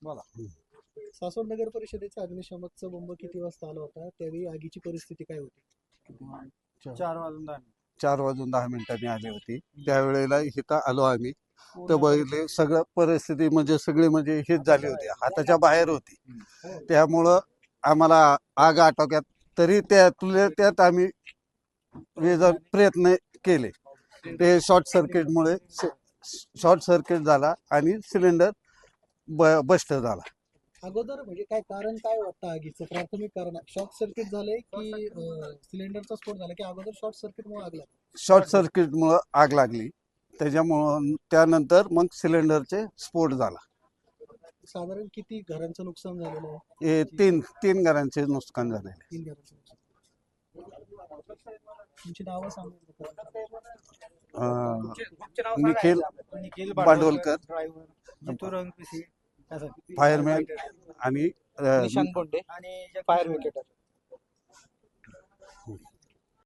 बोला. सासवड नगर परिषदेचा अग्निशमकचा बंब किती वाजता आला होता? त्यावेळी आगीची परिस्थिती काय होती? 4:10 आली होती. त्यावेळेला इथं आलो आम्ही तर बघितले सगळं परिस्थिती म्हणजे सगळी म्हणजे हीच झाली होती, हाताच्या बाहेर होती. त्यामुळं आम्हाला आग आटोक्यात तरी त्यात आम्ही प्रयत्न केले. ते शॉर्ट सर्किट झाला आणि सिलेंडर बस्ट झाला. अगोदर म्हणजे कारण काय वाटतं आगीचं प्राथमिक कारण? शॉर्ट सर्किट झालंय की सिलेंडरचा स्फोट झाला की अगोदर शॉर्ट सर्किटमुळे आग लागली? शॉर्ट सर्किटमुळं आग लागली, त्याच्यामुळं त्यानंतर मग सिलेंडरचे स्फोट झाला. साधारण किती घरांचं नुकसान झालेलं आहे? हे तीन घरांचे नुकसान झाले. 3 घरांचं नुकसान. तुमची नावं सांगा. निखिल बांडवलकर, फायरमॅन आणि निशांत बोंडे आणि फायर ब्रिगेडर.